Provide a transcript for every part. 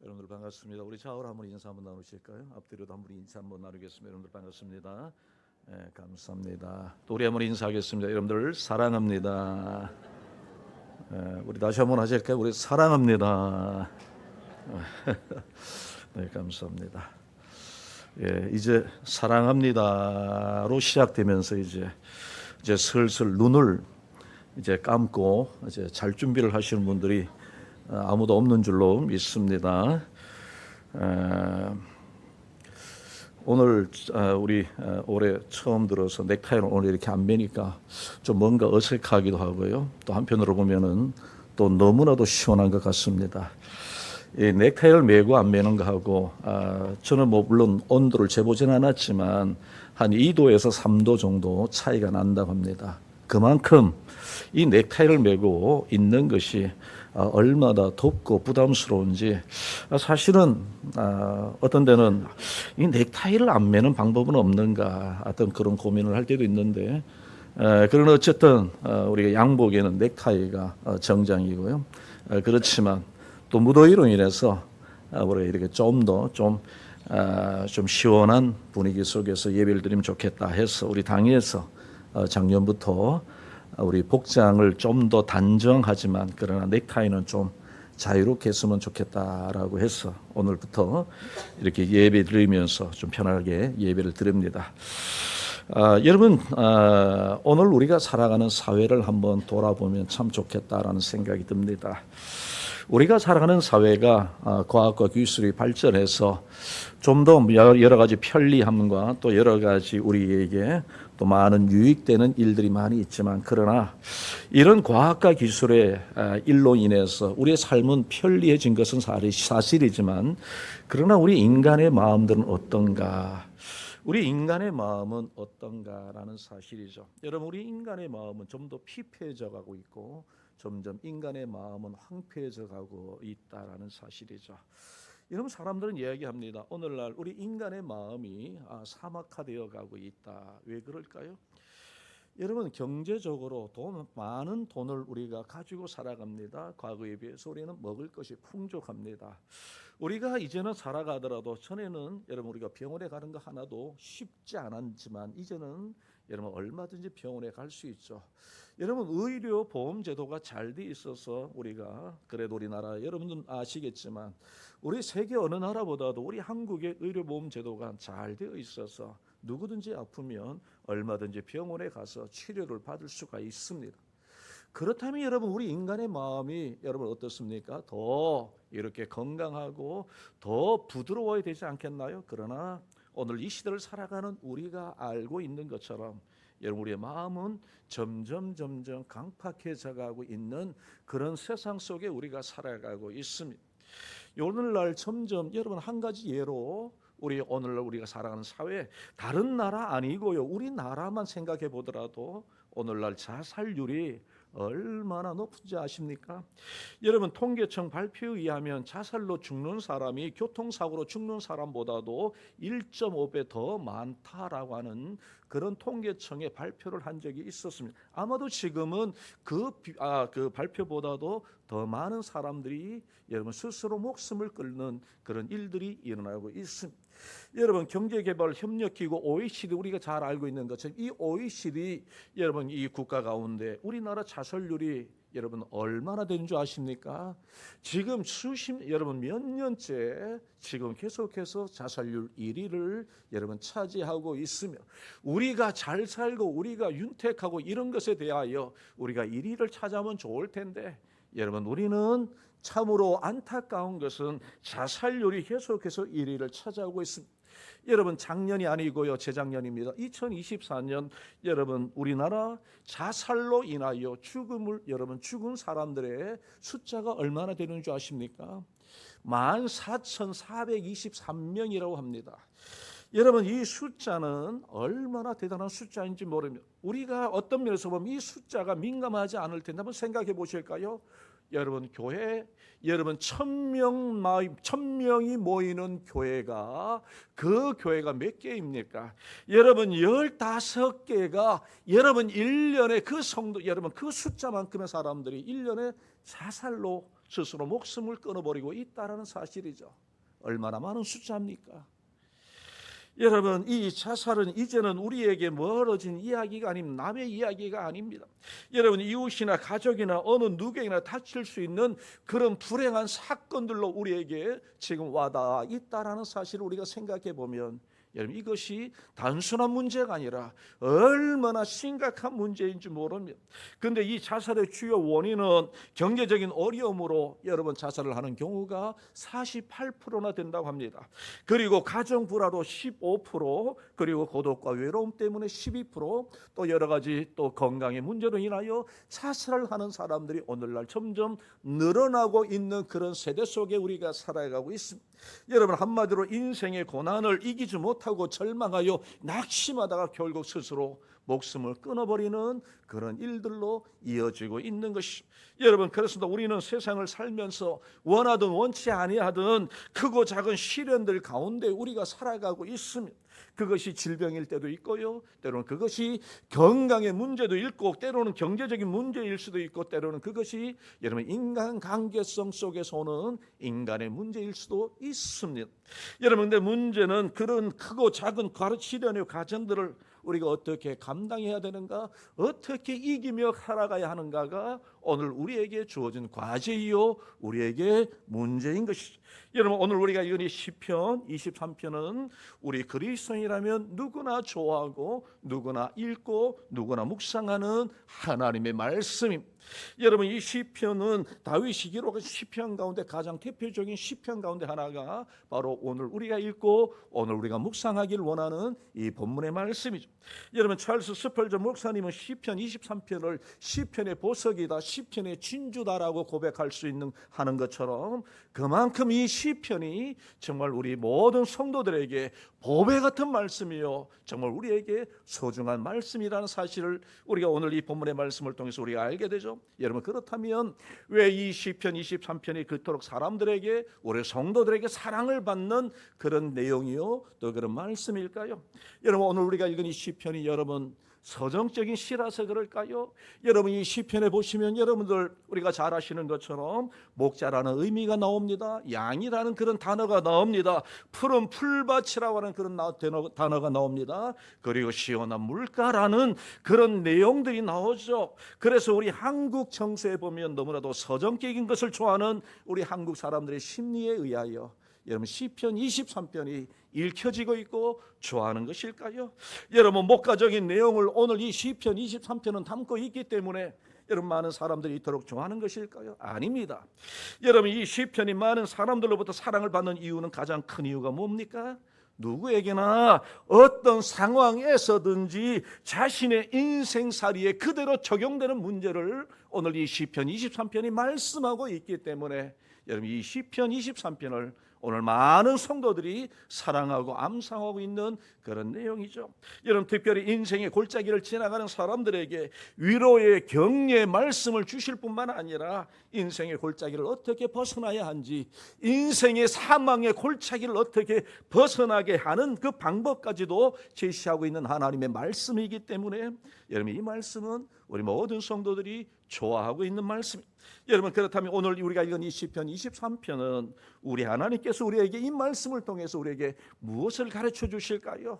여러분들 반갑습니다. 우리 좌우로 한번 인사 한번 나누실까요? 앞뒤로도 한번 인사 한번 나누겠습니다. 여러분들 반갑습니다. 감사합니다. 또 우리 한번 인사하겠습니다. 여러분들 사랑합니다. 우리 다시 한번 하실까요? 우리 사랑합니다. 네, 감사합니다. 이제 사랑합니다로 시작되면서 이제 슬슬 눈을 이제 감고 이제 잘 준비를 하시는 분들이 아무도 없는 줄로 믿습니다. 오늘 우리 올해 처음 들어서 넥타이를 오늘 이렇게 안 매니까 좀 뭔가 어색하기도 하고요. 또 한편으로 보면은 또 너무나도 시원한 것 같습니다. 이 넥타이를 매고 안 매는 거하고 저는 뭐 물론 온도를 재보진 않았지만 한 2도에서 3도 정도 차이가 난다고 합니다. 그만큼 이 넥타이를 매고 있는 것이 얼마나 덥고 부담스러운지 사실은 어떤 데는 이 넥타이를 안 매는 방법은 없는가 어떤 그런 고민을 할 때도 있는데 그러나 어쨌든 우리가 양복에는 넥타이가 정장이고요. 그렇지만 또 무더위로 인해서 우리가 이렇게 좀 더 좀 시원한 분위기 속에서 예배를 드리면 좋겠다 해서 우리 당에서 작년부터 우리 복장을 좀 더 단정하지만 그러나 넥타이는 좀 자유롭게 했으면 좋겠다라고 해서 오늘부터 이렇게 예배 드리면서 좀 편하게 예배를 드립니다. 여러분 오늘 우리가 살아가는 사회를 한번 돌아보면 참 좋겠다라는 생각이 듭니다. 우리가 살아가는 사회가 과학과 기술이 발전해서 좀 더 여러 가지 편리함과 또 여러 가지 우리에게 또 많은 유익되는 일들이 많이 있지만 그러나 이런 과학과 기술의 일로 인해서 우리의 삶은 편리해진 것은 사실이지만 그러나 우리 인간의 마음들은 어떤가? 우리 인간의 마음은 어떤가라는 사실이죠. 여러분 우리 인간의 마음은 좀 더 피폐해져 가고 있고 점점 인간의 마음은 황폐해져 가고 있다라는 사실이죠. 여러분 사람들은 이야기합니다. 오늘날 우리 인간의 마음이 사막화되어 가고 있다. 왜 그럴까요? 여러분 경제적으로 많은 돈을 우리가 가지고 살아갑니다. 과거에 비해서 우리는 먹을 것이 풍족합니다. 우리가 이제는 살아가더라도 전에는 여러분 우리가 병원에 가는 거 하나도 쉽지 않았지만 이제는 여러분 얼마든지 병원에 갈 수 있죠. 여러분 의료 보험 제도가 잘 돼 있어서 우리가 그래도 우리나라 여러분들 아시겠지만 우리 세계 어느 나라보다도 우리 한국의 의료 보험 제도가 잘 되어 있어서 누구든지 아프면 얼마든지 병원에 가서 치료를 받을 수가 있습니다. 그렇다면 여러분 우리 인간의 마음이 여러분 어떻습니까? 더 이렇게 건강하고 더 부드러워야 되지 않겠나요? 그러나 오늘 이 시대를 살아가는 우리가 알고 있는 것처럼 여러분 우리의 마음은 점점 강팍해져 가고 있는 그런 세상 속에 우리가 살아가고 있습니다. 오늘날 점점 여러분 한 가지 예로 우리 오늘날 우리가 살아가는 사회 다른 나라 아니고요. 우리나라만 생각해 보더라도 오늘날 자살률이 얼마나 높은지 아십니까? 여러분 통계청 발표에 의하면 자살로 죽는 사람이 교통사고로 죽는 사람보다도 1.5배 더 많다라고 하는 그런 통계청의 발표를 한 적이 있었습니다. 아마도 지금은 그 발표보다도 더 많은 사람들이 여러분 스스로 목숨을 끊는 그런 일들이 일어나고 있습니다. 여러분 경제개발협력기구 OECD 우리가 잘 알고 있는 것처럼 이 OECD 여러분 이 국가 가운데 우리나라 자살률이 여러분 얼마나 되는 줄 아십니까? 지금 여러분 몇 년째 지금 계속해서 자살률 1위를 여러분 차지하고 있으며 우리가 잘 살고 우리가 윤택하고 이런 것에 대하여 우리가 1위를 차지하면 좋을 텐데 여러분 우리는 참으로 안타까운 것은 자살률이 계속해서 1위를 차지하고 있습니다. 여러분 작년이 아니고요 재작년입니다. 2024년 여러분 우리나라 자살로 인하여 죽은 사람들의 숫자가 얼마나 되는 줄 아십니까? 14,423명이라고 합니다. 여러분 이 숫자는 얼마나 대단한 숫자인지 모릅니다. 우리가 어떤 면에서 보면 이 숫자가 민감하지 않을 텐데 한번 생각해 보실까요? 여러분 교회 여러분 1,000명이 모이는 교회가 그 교회가 몇 개입니까? 여러분 15개가 여러분 1년에 그 성도 여러분 그 숫자만큼의 사람들이 1년에 자살로 스스로 목숨을 끊어버리고 있다라는 사실이죠. 얼마나 많은 숫자입니까? 여러분, 이 자살은 이제는 우리에게 멀어진 이야기가 아닙니다. 남의 이야기가 아닙니다. 여러분, 이웃이나 가족이나 어느 누구에게나 닥칠 수 있는 그런 불행한 사건들로 우리에게 지금 와닿아 있다라는 사실을 우리가 생각해 보면, 여러분, 이것이 단순한 문제가 아니라 얼마나 심각한 문제인지 모릅니다. 그런데 이 자살의 주요 원인은 경제적인 어려움으로 여러분 자살을 하는 경우가 48%나 된다고 합니다. 그리고 가정 불화로 15%, 그리고 고독과 외로움 때문에 12%, 또 여러 가지 또 건강의 문제로 인하여 자살을 하는 사람들이 오늘날 점점 늘어나고 있는 그런 세대 속에 우리가 살아가고 있습니다. 여러분, 한마디로 인생의 고난을 이기지 못하고 절망하여 낙심하다가 결국 스스로 목숨을 끊어버리는 그런 일들로 이어지고 있는 것입니다. 여러분, 그래서 우리는 세상을 살면서 원하든 원치 아니하든 크고 작은 시련들 가운데 우리가 살아가고 있습니다. 그것이 질병일 때도 있고요, 때로는 그것이 건강의 문제도 있고, 때로는 경제적인 문제일 수도 있고, 때로는 그것이 여러분 인간관계성 속에서 오는 인간의 문제일 수도 있습니다. 여러분, 근데 문제는 그런 크고 작은 시련의 과정들을 우리가 어떻게 감당해야 되는가, 어떻게 이기며 살아가야 하는가가 오늘 우리에게 주어진 과제이요, 우리에게 문제인 것이죠. 여러분, 오늘 우리가 읽은 이 시편 23편은 우리 그리스도인이라면 누구나 좋아하고 누구나 읽고 누구나 묵상하는 하나님의 말씀입니다. 여러분, 이 시편은 다윗이 기록한 시편 가운데 가장 대표적인 시편 가운데 하나가 바로 오늘 우리가 읽고 오늘 우리가 묵상하길 원하는 이 본문의 말씀이죠. 여러분, 찰스 스펄전 목사님은 시편 23편을 시편의 보석이다, 시편의 진주다라고 고백할 수 있는 하는 것처럼, 그만큼 이 시편이 정말 우리 모든 성도들에게 보배 같은 말씀이요, 정말 우리에게 소중한 말씀이라는 사실을 우리가 오늘 이 본문의 말씀을 통해서 우리가 알게 되죠. 여러분, 그렇다면 왜 이 시편 23편이 그토록 사람들에게, 우리 성도들에게 사랑을 받는 그런 내용이요, 또 그런 말씀일까요? 여러분, 오늘 우리가 읽은 이 시편이 여러분 서정적인 시라서 그럴까요? 여러분, 이 시편에 보시면 여러분들 우리가 잘 아시는 것처럼 목자라는 의미가 나옵니다. 양이라는 그런 단어가 나옵니다. 푸른 풀밭이라고 하는 그런 단어가 나옵니다. 그리고 시원한 물가라는 그런 내용들이 나오죠. 그래서 우리 한국 정서에 보면 너무나도 서정적인 것을 좋아하는 우리 한국 사람들의 심리에 의하여 여러분 시편 23편이 읽혀지고 있고 좋아하는 것일까요? 여러분, 목가적인 내용을 오늘 이 시편 23편은 담고 있기 때문에 여러분 많은 사람들이 이토록 좋아하는 것일까요? 아닙니다. 여러분, 이 시편이 많은 사람들로부터 사랑을 받는 이유는 가장 큰 이유가 뭡니까? 누구에게나 어떤 상황에서든지 자신의 인생살이에 그대로 적용되는 문제를 오늘 이 시편 23편이 말씀하고 있기 때문에 여러분, 이 시편 23편을 오늘 많은 성도들이 사랑하고 암송하고 있는 그런 내용이죠. 여러분, 특별히 인생의 골짜기를 지나가는 사람들에게 위로의 격려의 말씀을 주실 뿐만 아니라 인생의 골짜기를 어떻게 벗어나야 하는지, 인생의 사망의 골짜기를 어떻게 벗어나게 하는 그 방법까지도 제시하고 있는 하나님의 말씀이기 때문에 여러분, 이 말씀은 우리 모든 성도들이 좋아하고 있는 말씀입니다. 여러분, 그렇다면 오늘 우리가 읽은 이 시편 23편은 우리 하나님께서 우리에게 이 말씀을 통해서 우리에게 무엇을 가르쳐 주실까요?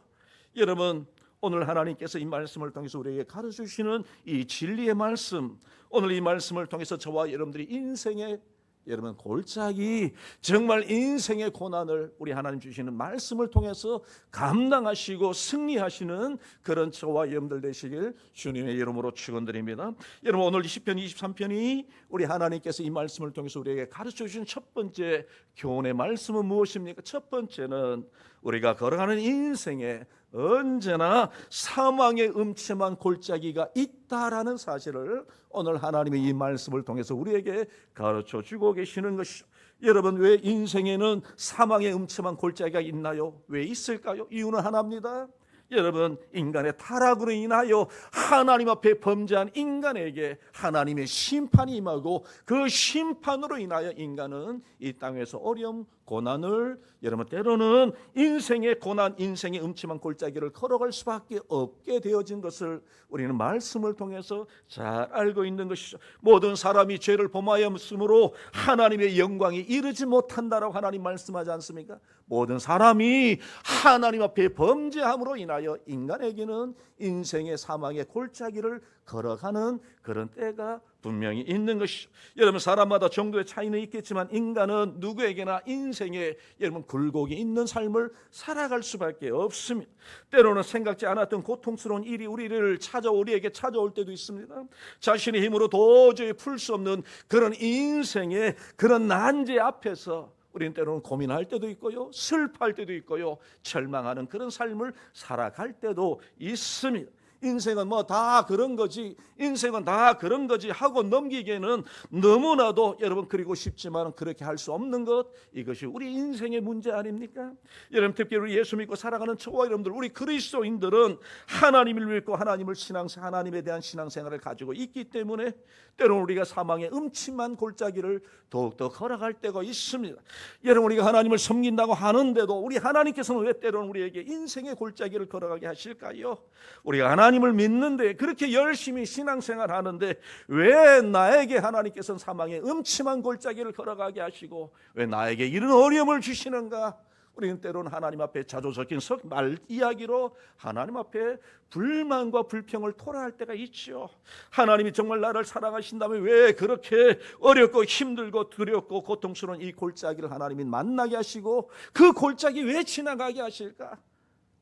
여러분, 오늘 하나님께서 이 말씀을 통해서 우리에게 가르쳐 주시는 이 진리의 말씀, 오늘 이 말씀을 통해서 저와 여러분들이 인생의 여러분 골짜기, 정말 인생의 고난을 우리 하나님 주시는 말씀을 통해서 감당하시고 승리하시는 그런 저와 여러분들 되시길 주님의 이름으로 축원드립니다. 여러분, 오늘 시편 23편이 우리 하나님께서 이 말씀을 통해서 우리에게 가르쳐 주신 첫 번째 교훈의 말씀은 무엇입니까? 첫 번째는 우리가 걸어가는 인생에 언제나 사망의 음침한 골짜기가 있다라는 사실을 오늘 하나님의 이 말씀을 통해서 우리에게 가르쳐 주고 계시는 것이죠. 여러분, 왜 인생에는 사망의 음침한 골짜기가 있나요? 왜 있을까요? 이유는 하나입니다. 여러분, 인간의 타락으로 인하여 하나님 앞에 범죄한 인간에게 하나님의 심판이 임하고 그 심판으로 인하여 인간은 이 땅에서 어려움, 고난을, 여러분 때로는 인생의 고난, 인생의 음침한 골짜기를 걸어갈 수밖에 없게 되어진 것을 우리는 말씀을 통해서 잘 알고 있는 것이죠. 모든 사람이 죄를 범하였으므로 하나님의 영광이 이르지 못한다라고 하나님 말씀하지 않습니까? 모든 사람이 하나님 앞에 범죄함으로 인하여 인간에게는 인생의 사망의 골짜기를 걸어가는 그런 때가 분명히 있는 것이죠. 여러분, 사람마다 정도의 차이는 있겠지만 인간은 누구에게나 인생에 여러분 굴곡이 있는 삶을 살아갈 수밖에 없습니다. 때로는 생각지 않았던 고통스러운 일이 우리에게 찾아올 때도 있습니다. 자신의 힘으로 도저히 풀 수 없는 그런 인생의 그런 난제 앞에서 우리는 때로는 고민할 때도 있고요, 슬퍼할 때도 있고요, 절망하는 그런 삶을 살아갈 때도 있습니다. 인생은 뭐 다 그런 거지, 인생은 다 그런 거지 하고 넘기기에는 너무나도 여러분 그리고 싶지만 그렇게 할 수 없는 것, 이것이 우리 인생의 문제 아닙니까? 여러분, 특히 우리 예수 믿고 살아가는 저와 여러분들, 우리 그리스도인들은 하나님을 믿고 하나님에 대한 신앙생활을 가지고 있기 때문에 때로는 우리가 사망의 음침한 골짜기를 더욱더 걸어갈 때가 있습니다. 여러분, 우리가 하나님을 섬긴다고 하는데도 우리 하나님께서는 왜 때로는 우리에게 인생의 골짜기를 걸어가게 하실까요? 우리가 하나님을 믿는데, 그렇게 열심히 신앙생활 하는데 왜 나에게 하나님께서는 사망의 음침한 골짜기를 걸어가게 하시고 왜 나에게 이런 어려움을 주시는가? 우리는 때로는 하나님 앞에 자주 섞인 말 이야기로 하나님 앞에 불만과 불평을 토로할 때가 있죠. 하나님이 정말 나를 사랑하신다면 왜 그렇게 어렵고 힘들고 두렵고 고통스러운 이 골짜기를 하나님이 만나게 하시고 그 골짜기 왜 지나가게 하실까?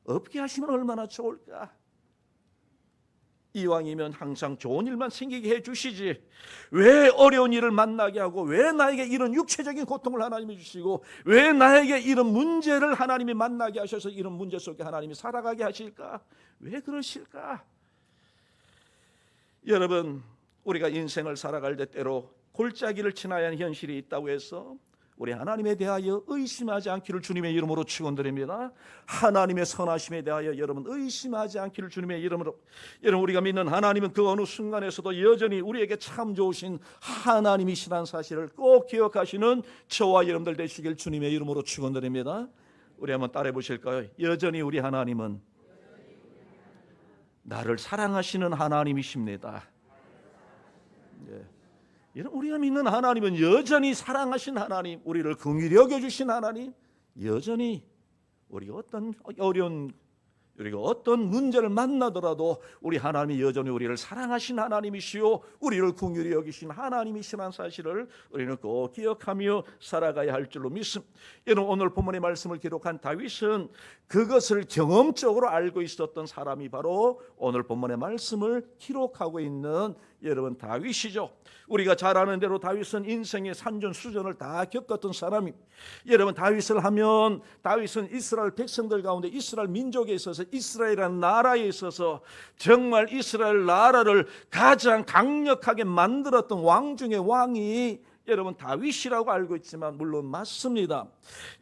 없게 하시면 얼마나 좋을까? 이왕이면 항상 좋은 일만 생기게 해주시지, 왜 어려운 일을 만나게 하고 왜 나에게 이런 육체적인 고통을 하나님이 주시고 왜 나에게 이런 문제를 하나님이 만나게 하셔서 이런 문제 속에 하나님이 살아가게 하실까? 왜 그러실까? 여러분, 우리가 인생을 살아갈 때 때로 골짜기를 지나야 하는 현실이 있다고 해서 우리 하나님에 대하여 의심하지 않기를 주님의 이름으로 축원드립니다. 하나님의 선하심에 대하여 여러분 의심하지 않기를 주님의 이름으로. 여러분, 우리가 믿는 하나님은 그 어느 순간에서도 여전히 우리에게 참 좋으신 하나님이시라는 사실을 꼭 기억하시는 저와 여러분들 되시길 주님의 이름으로 축원드립니다. 우리 한번 따라해 보실까요? 여전히 우리 하나님은 나를 사랑하시는 하나님이십니다. 네. 우리가 믿는 하나님은 여전히 사랑하신 하나님, 우리를 긍휼히 여겨주신 하나님, 여전히 우리가 어떤 문제를 만나더라도 우리 하나님이 여전히 우리를 사랑하신 하나님이시요 우리를 긍휼히 여기신 하나님이시라는 사실을 우리는 꼭 기억하며 살아가야 할 줄로 믿습니다. 여러분, 오늘 본문의 말씀을 기록한 다윗은 그것을 경험적으로 알고 있었던 사람이 바로 오늘 본문의 말씀을 기록하고 있는 여러분 다윗이죠. 우리가 잘 아는 대로 다윗은 인생의 산전수전을 다 겪었던 사람입니다. 여러분, 다윗을 하면 다윗은 이스라엘 백성들 가운데 이스라엘 민족에 있어서 이스라엘이라는 나라에 있어서 정말 이스라엘 나라를 가장 강력하게 만들었던 왕 중에 왕이 여러분 다윗이라고 알고 있지만 물론 맞습니다.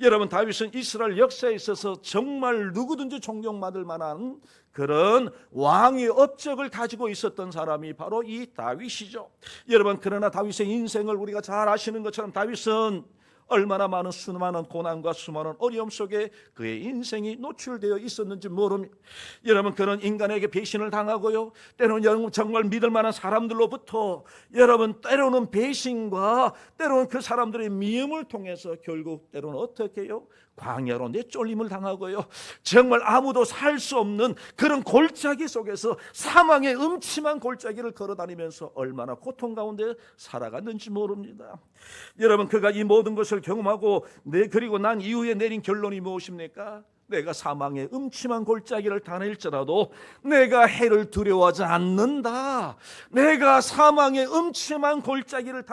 여러분, 다윗은 이스라엘 역사에 있어서 정말 누구든지 존경받을 만한 그런 왕의 업적을 가지고 있었던 사람이 바로 이 다윗이죠. 여러분, 그러나 다윗의 인생을 우리가 잘 아시는 것처럼 다윗은 얼마나 많은 수많은 고난과 수많은 어려움 속에 그의 인생이 노출되어 있었는지 모릅니다. 여러분, 그런 인간에게 배신을 당하고요, 때로는 정말 믿을 만한 사람들로부터 여러분 때로는 배신과 때로는 그 사람들의 미움을 통해서 결국 때로는 어떻게 해요? 광야로 내쫓림을 당하고요, 정말 아무도 살 수 없는 그런 골짜기 속에서 사망의 음침한 골짜기를 걸어다니면서 얼마나 고통 가운데 살아갔는지 모릅니다. 여러분, 그가 이 모든 것을 경험하고 그리고 난 이후에 내린 결론이 무엇입니까? 내가 사망의 음침한 골짜기를 다닐지라도 내가 해를 두려워하지 않는다. 내가 사망의 음침한 골짜기를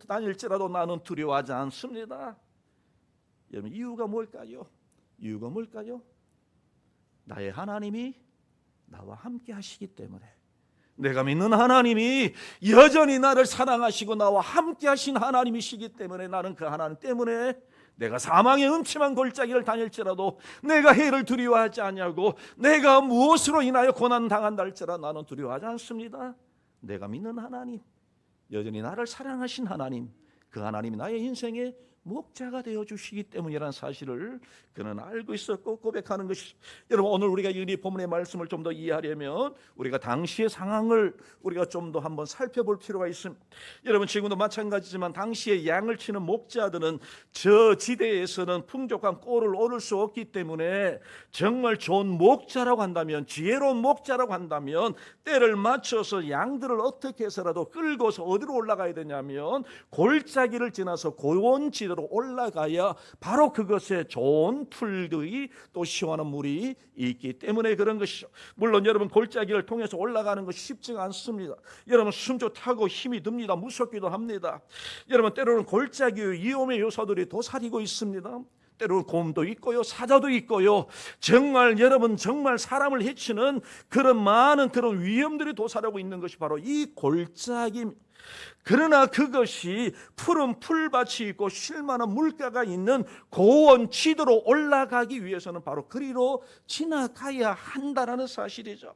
다닐지라도 나는 두려워하지 않습니다. 여러분, 이유가 뭘까요? 이유가 뭘까요? 나의 하나님이 나와 함께 하시기 때문에, 내가 믿는 하나님이 여전히 나를 사랑하시고 나와 함께 하신 하나님이시기 때문에 나는 그 하나님 때문에 내가 사망의 음침한 골짜기를 다닐지라도 내가 해를 두려워하지 아니하고 내가 무엇으로 인하여 고난 당한다 할지라 나는 두려워하지 않습니다. 내가 믿는 하나님, 여전히 나를 사랑하신 하나님, 그 하나님이 나의 인생의 목자가 되어주시기 때문이라는 사실을 그는 알고 있었고 고백하는 것이죠. 여러분, 오늘 우리가 이 본문의 말씀을 좀 더 이해하려면 우리가 당시의 상황을 우리가 좀 더 한번 살펴볼 필요가 있습니다. 여러분, 지금도 마찬가지지만 당시에 양을 치는 목자들은 저 지대에서는 풍족한 꼴을 얻을 수 없기 때문에 정말 좋은 목자라고 한다면, 지혜로운 목자라고 한다면 때를 맞춰서 양들을 어떻게 해서라도 끌고서 어디로 올라가야 되냐면 골짜기를 지나서 고원지대로 올라가야 바로 그것에 좋은 풀들이 또 시원한 물이 있기 때문에 그런 것이죠. 물론 여러분, 골짜기를 통해서 올라가는 것이 쉽지가 않습니다. 여러분, 숨도 타고 힘이 듭니다. 무섭기도 합니다. 여러분, 때로는 골짜기의 위험의 요소들이 도사리고 있습니다. 때로는 곰도 있고요, 사자도 있고요, 정말 여러분 정말 사람을 해치는 그런 많은 그런 위험들이 도사리고 있는 것이 바로 이 골짜기입니다. 그러나 그것이 푸른 풀밭이 있고 쉴만한 물가가 있는 고원 지도로 올라가기 위해서는 바로 그리로 지나가야 한다는 사실이죠.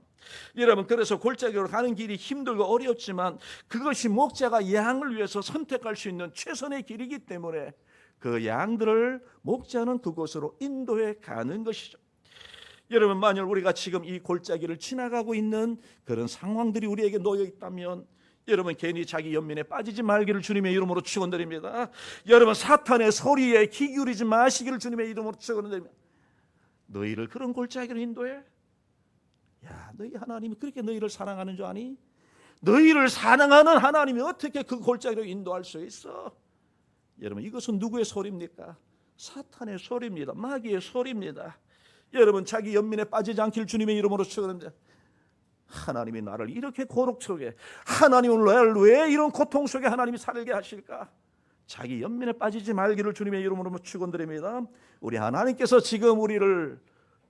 여러분, 그래서 골짜기로 가는 길이 힘들고 어렵지만 그것이 목자가 양을 위해서 선택할 수 있는 최선의 길이기 때문에 그 양들을 목자는 그곳으로 인도해 가는 것이죠. 여러분, 만약 우리가 지금 이 골짜기를 지나가고 있는 그런 상황들이 우리에게 놓여 있다면 여러분, 괜히 자기 연민에 빠지지 말기를 주님의 이름으로 축원드립니다. 여러분, 사탄의 소리에 귀 기울이지 마시기를 주님의 이름으로 축원드립니다. 너희를 그런 골짜기로 인도해? 야, 너희 하나님이 그렇게 너희를 사랑하는 줄 아니? 너희를 사랑하는 하나님이 어떻게 그 골짜기로 인도할 수 있어? 여러분, 이것은 누구의 소리입니까? 사탄의 소리입니다. 마귀의 소리입니다. 여러분, 자기 연민에 빠지지 않길 주님의 이름으로 축원합니다. 하나님이 나를 이렇게 고독 속에, 하나님은 나를 왜 이런 고통 속에 하나님이 살게 하실까? 자기 연민에 빠지지 말기를 주님의 이름으로 축원드립니다. 우리 하나님께서 지금 우리를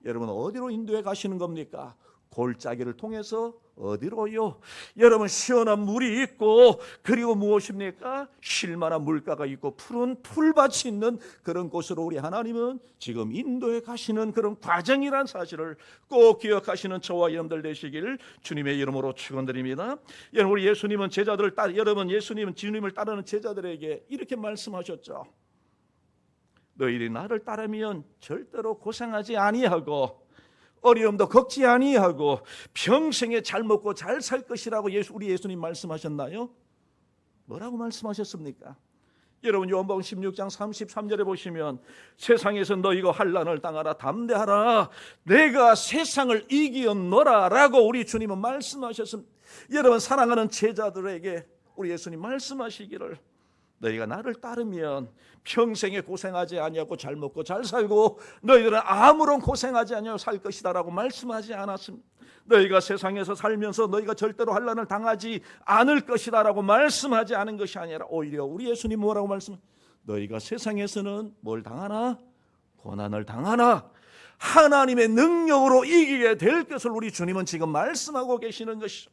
여러분 어디로 인도해 가시는 겁니까? 골짜기를 통해서 어디로요? 여러분, 시원한 물이 있고 그리고 무엇입니까? 쉴만한 물가가 있고 푸른 풀밭이 있는 그런 곳으로 우리 하나님은 지금 인도해 가시는 그런 과정이란 사실을 꼭 기억하시는 저와 여러분들 되시길 주님의 이름으로 축원드립니다. 여러분, 우리 예수님은 예수님은 주님을 따르는 제자들에게 이렇게 말씀하셨죠. 너희들이 나를 따르면 절대로 고생하지 아니하고 어려움도 겪지 아니하고 평생에 잘 먹고 잘 살 것이라고 우리 예수님 말씀하셨나요? 뭐라고 말씀하셨습니까? 여러분, 요한복음 16장 33절에 보시면 세상에서 너희가 환난을 당하라 담대하라 내가 세상을 이기었노라 라고 우리 주님은 말씀하셨습니다. 여러분, 사랑하는 제자들에게 우리 예수님 말씀하시기를 너희가 나를 따르면 평생에 고생하지 아니하고 잘 먹고 잘 살고 너희들은 아무런 고생하지 아니하고 살 것이다 라고 말씀하지 않았습니다. 너희가 세상에서 살면서 너희가 절대로 환난을 당하지 않을 것이다 라고 말씀하지 않은 것이 아니라 오히려 우리 예수님 뭐라고 말씀하세요? 너희가 세상에서는 뭘 당하나? 고난을 당하나? 하나님의 능력으로 이기게 될 것을 우리 주님은 지금 말씀하고 계시는 것이죠.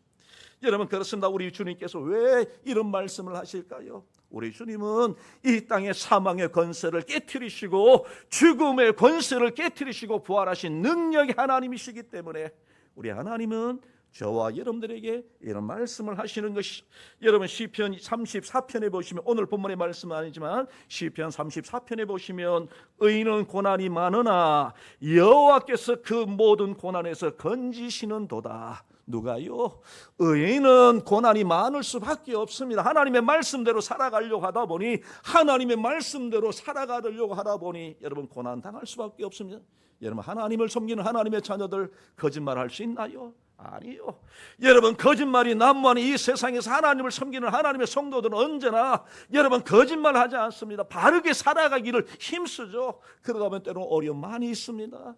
여러분, 그렇습니다. 우리 주님께서 왜 이런 말씀을 하실까요? 우리 주님은 이 땅의 사망의 권세를 깨트리시고 죽음의 권세를 깨트리시고 부활하신 능력의 하나님이시기 때문에 우리 하나님은 저와 여러분들에게 이런 말씀을 하시는 것이죠. 여러분, 시편 34편에 보시면, 오늘 본문의 말씀은 아니지만 시편 34편에 보시면 의인은 고난이 많으나 여호와께서 그 모든 고난에서 건지시는도다. 누가요? 의인은 고난이 많을 수밖에 없습니다. 하나님의 말씀대로 살아가려고 하다 보니, 하나님의 말씀대로 살아가려고 하다 보니 여러분 고난 당할 수밖에 없습니다. 여러분, 하나님을 섬기는 하나님의 자녀들 거짓말할 수 있나요? 아니요. 여러분, 거짓말이 난무하는 이 세상에서 하나님을 섬기는 하나님의 성도들은 언제나 여러분 거짓말하지 않습니다. 바르게 살아가기를 힘쓰죠. 그러다 보면 때로는 어려움 많이 있습니다.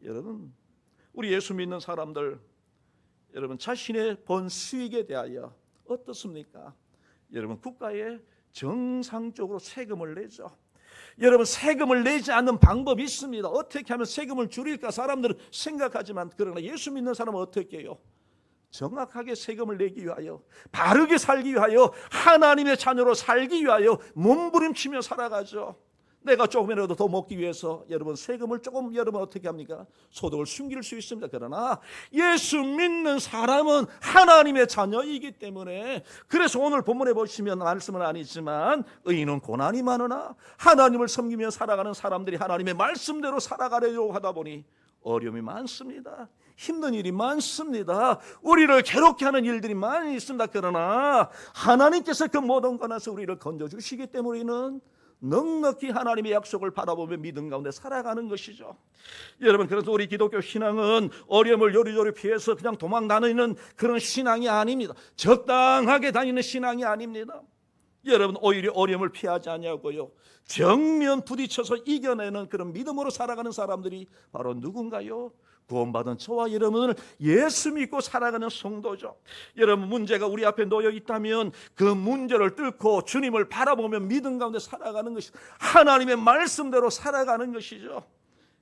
여러분, 우리 예수 믿는 사람들 여러분 자신의 번 수익에 대하여 어떻습니까? 여러분, 국가에 정상적으로 세금을 내죠. 여러분, 세금을 내지 않는 방법이 있습니다. 어떻게 하면 세금을 줄일까 사람들은 생각하지만, 그러나 예수 믿는 사람은 어떻게 해요? 정확하게 세금을 내기 위하여, 바르게 살기 위하여, 하나님의 자녀로 살기 위하여 몸부림치며 살아가죠. 내가 조금이라도 더 먹기 위해서 여러분 세금을 조금 여러분 어떻게 합니까? 소득을 숨길 수 있습니다. 그러나 예수 믿는 사람은 하나님의 자녀이기 때문에, 그래서 오늘 본문에 보시면 말씀은 아니지만 의인은 고난이 많으나 하나님을 섬기며 살아가는 사람들이 하나님의 말씀대로 살아가려고 하다 보니 어려움이 많습니다. 힘든 일이 많습니다. 우리를 괴롭게 하는 일들이 많이 있습니다. 그러나 하나님께서 그 모든 것에서 우리를 건져주시기 때문에 우리는 넉넉히 하나님의 약속을 바라보며 믿음 가운데 살아가는 것이죠. 여러분, 그래서 우리 기독교 신앙은 어려움을 요리조리 피해서 그냥 도망 다니는 그런 신앙이 아닙니다. 적당하게 다니는 신앙이 아닙니다. 여러분, 오히려 어려움을 피하지 않냐고요, 정면 부딪혀서 이겨내는 그런 믿음으로 살아가는 사람들이 바로 누군가요? 구원받은 저와 여러분을 예수 믿고 살아가는 성도죠. 여러분, 문제가 우리 앞에 놓여 있다면 그 문제를 뚫고 주님을 바라보며 믿음 가운데 살아가는 것이 하나님의 말씀대로 살아가는 것이죠.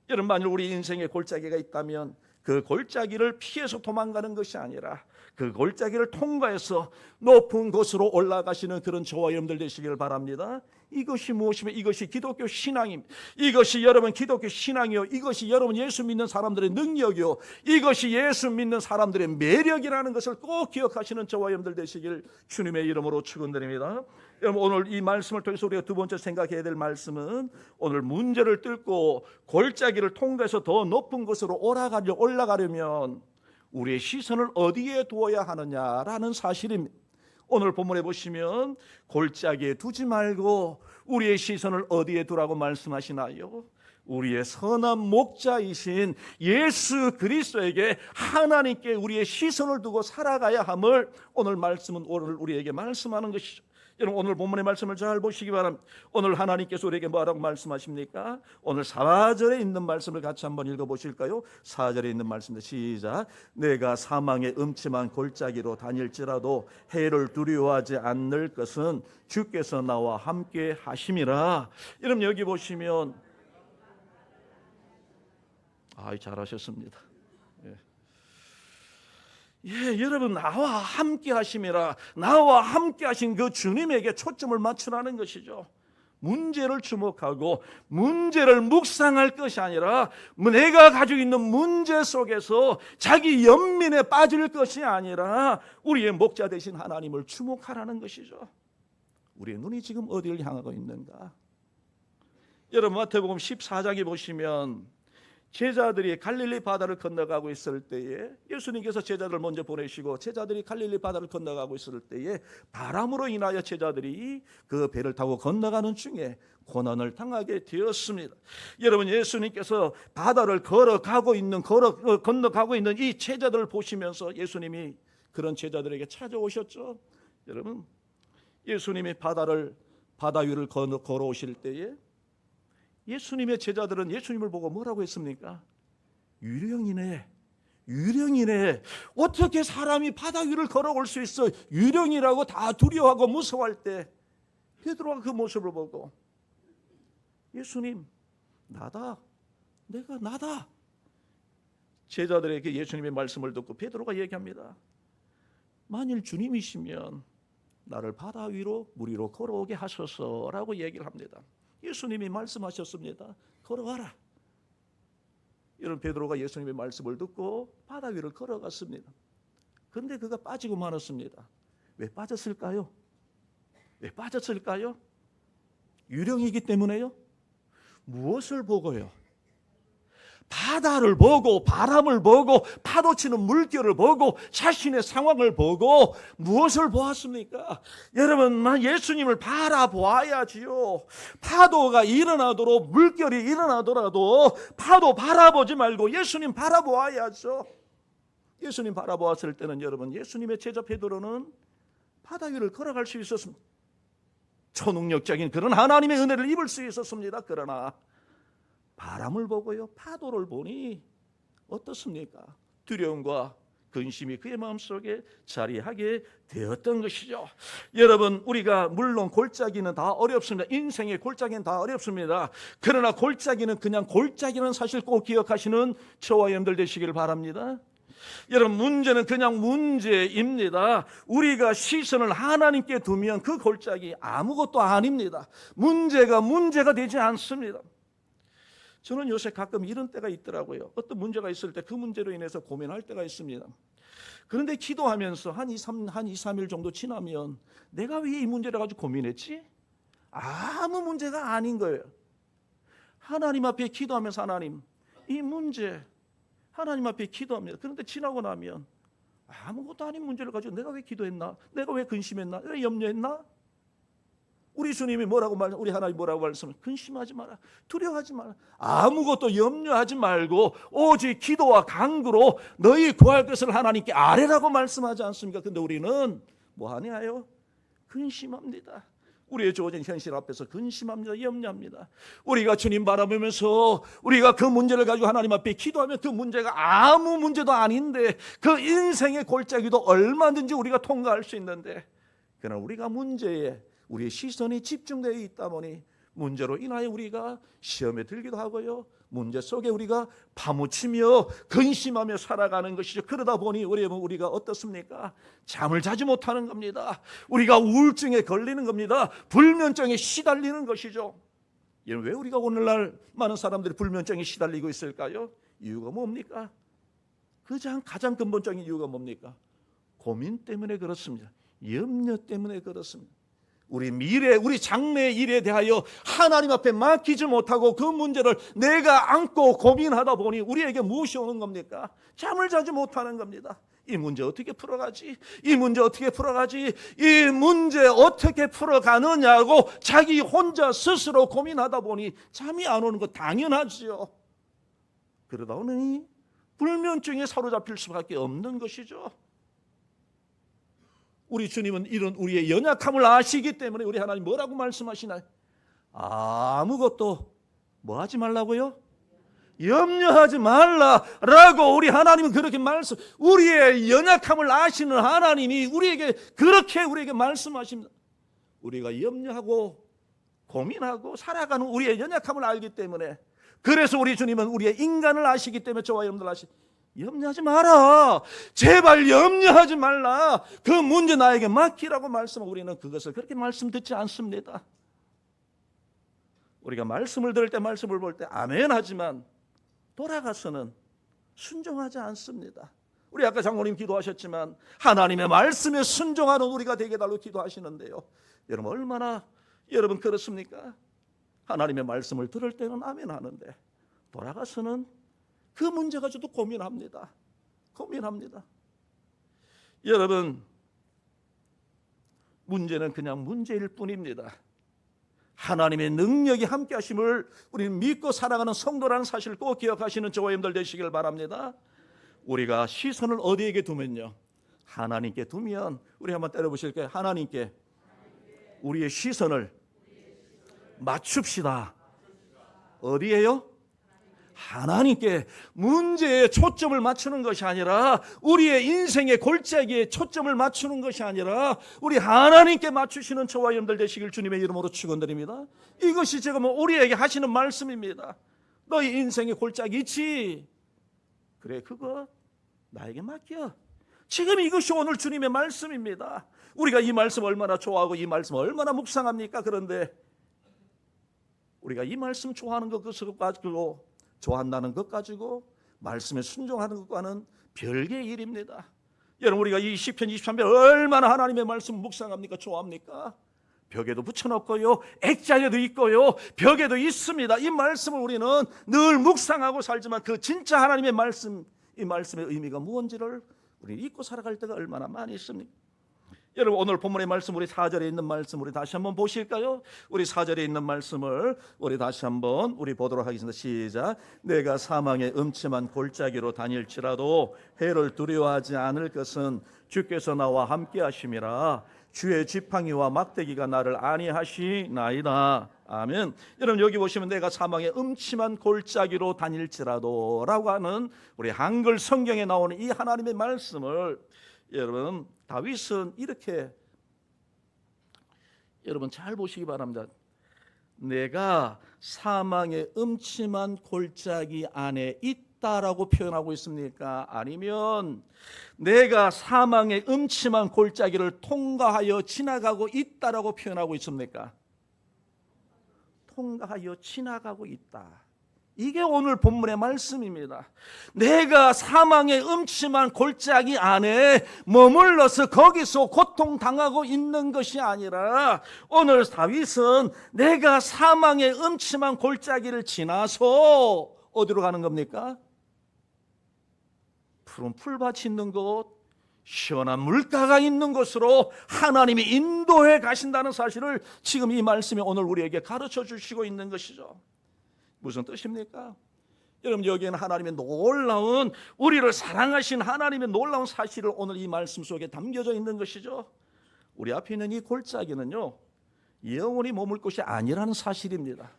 여러분, 만일 우리 인생에 골짜기가 있다면 그 골짜기를 피해서 도망가는 것이 아니라 그 골짜기를 통과해서 높은 곳으로 올라가시는 그런 저와 여러분들 되시길 바랍니다. 이것이 무엇이며 이것이 기독교 신앙입니다. 이것이 여러분 기독교 신앙이요, 이것이 여러분 예수 믿는 사람들의 능력이요, 이것이 예수 믿는 사람들의 매력이라는 것을 꼭 기억하시는 저와 여러분들 되시길 주님의 이름으로 축원드립니다. 여러분, 오늘 이 말씀을 통해서 우리가 두 번째 생각해야 될 말씀은 오늘 문제를 뚫고 골짜기를 통과해서 더 높은 곳으로 올라가려면 우리의 시선을 어디에 두어야 하느냐라는 사실입니다. 오늘 본문에 보시면 골짜기에 두지 말고 우리의 시선을 어디에 두라고 말씀하시나요? 우리의 선한 목자이신 예수 그리스도에게, 하나님께 우리의 시선을 두고 살아가야 함을 오늘 말씀은 오늘 우리에게 말씀하는 것이죠. 여러분, 오늘 본문의 말씀을 잘 보시기 바랍니다. 오늘 하나님께서 우리에게 뭐라고 말씀하십니까? 오늘 4절에 있는 말씀을 같이 한번 읽어보실까요? 4절에 있는 말씀입니다. 시작. 내가 사망의 음침한 골짜기로 다닐지라도 해를 두려워하지 않을 것은 주께서 나와 함께 하심이라. 여러분, 여기 보시면 잘하셨습니다. 여러분, 나와 함께 하심이라. 나와 함께 하신 그 주님에게 초점을 맞추라는 것이죠. 문제를 주목하고 문제를 묵상할 것이 아니라 내가 가지고 있는 문제 속에서 자기 연민에 빠질 것이 아니라 우리의 목자 되신 하나님을 주목하라는 것이죠. 우리의 눈이 지금 어디를 향하고 있는가? 여러분, 마태복음 14장에 보시면 제자들이 갈릴리 바다를 건너가고 있을 때에 예수님께서 제자들을 먼저 보내시고 제자들이 갈릴리 바다를 건너가고 있을 때에 바람으로 인하여 제자들이 그 배를 타고 건너가는 중에 고난을 당하게 되었습니다. 여러분, 예수님께서 바다를 건너가고 있는 이 제자들을 보시면서 예수님이 그런 제자들에게 찾아오셨죠. 여러분, 예수님이 바다 위를 걸어오실 때에 예수님의 제자들은 예수님을 보고 뭐라고 했습니까? 유령이네. 어떻게 사람이 바다 위를 걸어올 수 있어? 유령이라고 다 두려워하고 무서워할 때 베드로가 그 모습을 보고 예수님, 나다. 내가 나다. 제자들에게 예수님의 말씀을 듣고 베드로가 얘기합니다. 만일 주님이시면 나를 바다 위로 물 위로 걸어오게 하소서라고 얘기를 합니다. 예수님이 말씀하셨습니다. 걸어가라. 이런 베드로가 예수님의 말씀을 듣고 바다 위를 걸어갔습니다. 그런데 그가 빠지고 말았습니다. 왜 빠졌을까요? 유령이기 때문에요? 무엇을 보고요? 바다를 보고 바람을 보고 파도치는 물결을 보고 자신의 상황을 보고 무엇을 보았습니까? 여러분, 예수님을 바라보아야지요. 파도가 일어나도록 물결이 일어나더라도 파도 바라보지 말고 예수님 바라보아야죠. 예수님 바라보았을 때는 여러분, 예수님의 제자 베드로는 바다 위를 걸어갈 수 있었습니다. 초능력적인 그런 하나님의 은혜를 입을 수 있었습니다. 그러나 바람을 보고요, 파도를 보니 어떻습니까? 두려움과 근심이 그의 마음속에 자리하게 되었던 것이죠. 여러분, 우리가 물론 골짜기는 다 어렵습니다. 인생의 골짜기는 다 어렵습니다. 그러나 골짜기는 그냥 골짜기라는 사실 꼭 기억하시는 저와 여러분들 되시길 바랍니다. 여러분, 문제는 그냥 문제입니다. 우리가 시선을 하나님께 두면 그 골짜기 아무것도 아닙니다. 문제가 되지 않습니다. 저는 요새 가끔 이런 때가 있더라고요. 어떤 문제가 있을 때 그 문제로 인해서 고민할 때가 있습니다. 그런데 기도하면서 한 2, 3일 정도 지나면 내가 왜 이 문제를 가지고 고민했지? 아무 문제가 아닌 거예요. 하나님 앞에 기도하면서 하나님, 이 문제 하나님 앞에 기도합니다. 그런데 지나고 나면 아무것도 아닌 문제를 가지고 내가 왜 기도했나? 내가 왜 근심했나? 왜 염려했나? 우리 주님이 우리 하나님 뭐라고 말씀을? 근심하지 마라, 두려워하지 마라, 아무것도 염려하지 말고 오직 기도와 간구로 너희 구할 것을 하나님께 아뢰라고 말씀하지 않습니까? 근데 우리는 뭐 하냐요? 근심합니다. 우리의 주어진 현실 앞에서 근심합니다. 염려합니다. 우리가 주님 바라보면서 우리가 그 문제를 가지고 하나님 앞에 기도하면 그 문제가 아무 문제도 아닌데, 그 인생의 골짜기도 얼마든지 우리가 통과할 수 있는데, 그러나 우리가 문제에 우리의 시선이 집중되어 있다 보니 문제로 인하여 우리가 시험에 들기도 하고요, 문제 속에 우리가 파묻히며 근심하며 살아가는 것이죠. 그러다 보니 우리가 어떻습니까? 잠을 자지 못하는 겁니다. 우리가 우울증에 걸리는 겁니다. 불면증에 시달리는 것이죠. 왜 우리가 오늘날 많은 사람들이 불면증에 시달리고 있을까요? 이유가 뭡니까? 가장 근본적인 이유가 뭡니까? 고민 때문에 그렇습니다. 염려 때문에 그렇습니다. 우리 미래, 우리 장래의 일에 대하여 하나님 앞에 맡기지 못하고 그 문제를 내가 안고 고민하다 보니 우리에게 무엇이 오는 겁니까? 잠을 자지 못하는 겁니다. 이 문제 어떻게 풀어가지? 이 문제 어떻게 풀어가지? 이 문제 어떻게 풀어가느냐고 자기 혼자 스스로 고민하다 보니 잠이 안 오는 거 당연하지요. 그러다 보니 불면증에 사로잡힐 수밖에 없는 것이죠. 우리 주님은 이런 우리의 연약함을 아시기 때문에 우리 하나님 뭐라고 말씀하시나요? 아무것도 뭐 하지 말라고요? 염려하지 말라라고 우리 하나님은 그렇게 우리의 연약함을 아시는 하나님이 우리에게 말씀하십니다. 우리가 염려하고 고민하고 살아가는 우리의 연약함을 알기 때문에, 그래서 우리 주님은 우리의 인간을 아시기 때문에 저와 여러분들 염려하지 마라, 제발 염려하지 말라, 그 문제 나에게 맡기라고 말씀하고, 우리는 그것을 그렇게 말씀 듣지 않습니다. 우리가 말씀을 들을 때, 말씀을 볼 때 아멘 하지만 돌아가서는 순종하지 않습니다. 우리 아까 장로님 기도하셨지만 하나님의 말씀에 순종하는 우리가 되게 달라고 기도하시는데요, 여러분 얼마나 여러분 그렇습니까? 하나님의 말씀을 들을 때는 아멘 하는데 돌아가서는 그 문제 가지고도 고민합니다. 여러분, 문제는 그냥 문제일 뿐입니다. 하나님의 능력이 함께 하심을 우리는 믿고 살아가는 성도라는 사실을 꼭 기억하시는 저와 여러분들 되시길 바랍니다. 우리가 시선을 어디에게 두면요? 하나님께 두면, 우리 한번 때려보실까요? 하나님께 우리의 시선을 맞춥시다. 어디에요? 하나님께. 문제에 초점을 맞추는 것이 아니라, 우리의 인생의 골짜기에 초점을 맞추는 것이 아니라 우리 하나님께 맞추시는 저와 여러분들 되시길 주님의 이름으로 축원드립니다. 이것이 제가 우리에게 하시는 말씀입니다. 너희 인생의 골짜기 있지? 그래, 그거 나에게 맡겨. 지금 이것이 오늘 주님의 말씀입니다. 우리가 이 말씀 얼마나 좋아하고 이 말씀 얼마나 묵상합니까? 그런데 우리가 이 말씀 좋아하는 것 가지고, 좋아한다는 것 가지고 말씀에 순종하는 것과는 별개의 일입니다. 여러분, 우리가 이 시편 23편 얼마나 하나님의 말씀 묵상합니까? 좋아합니까? 벽에도 붙여놓고요, 액자에도 있고요, 벽에도 있습니다. 이 말씀을 우리는 늘 묵상하고 살지만 그 진짜 하나님의 말씀, 이 말씀의 의미가 무언지를 우리 잊고 살아갈 때가 얼마나 많이 있습니까? 여러분, 오늘 본문의 말씀, 우리 4절에 있는 말씀 우리 다시 한번 보실까요? 우리 4절에 있는 말씀을 우리 다시 한번 보도록 하겠습니다. 시작. 내가 사망의 음침한 골짜기로 다닐지라도 해를 두려워하지 않을 것은 주께서 나와 함께 하심이라. 주의 지팡이와 막대기가 나를 안위하시나이다. 아멘. 여러분, 여기 보시면 내가 사망의 음침한 골짜기로 다닐지라도 라고 하는 우리 한글 성경에 나오는 이 하나님의 말씀을, 여러분, 다윗은 이렇게, 여러분 잘 보시기 바랍니다. 내가 사망의 음침한 골짜기 안에 있다라고 표현하고 있습니까? 아니면 내가 사망의 음침한 골짜기를 통과하여 지나가고 있다라고 표현하고 있습니까? 통과하여 지나가고 있다. 이게 오늘 본문의 말씀입니다. 내가 사망의 음침한 골짜기 안에 머물러서 거기서 고통당하고 있는 것이 아니라 오늘 다윗은 내가 사망의 음침한 골짜기를 지나서 어디로 가는 겁니까? 푸른 풀밭이 있는 곳, 시원한 물가가 있는 곳으로 하나님이 인도해 가신다는 사실을 지금 이 말씀이 오늘 우리에게 가르쳐 주시고 있는 것이죠. 무슨 뜻입니까? 여러분, 여기에는 하나님의 놀라운, 우리를 사랑하신 하나님의 놀라운 사실을 오늘 이 말씀 속에 담겨져 있는 것이죠. 우리 앞에 있는 이 골짜기는요, 영원히 머물 곳이 아니라는 사실입니다.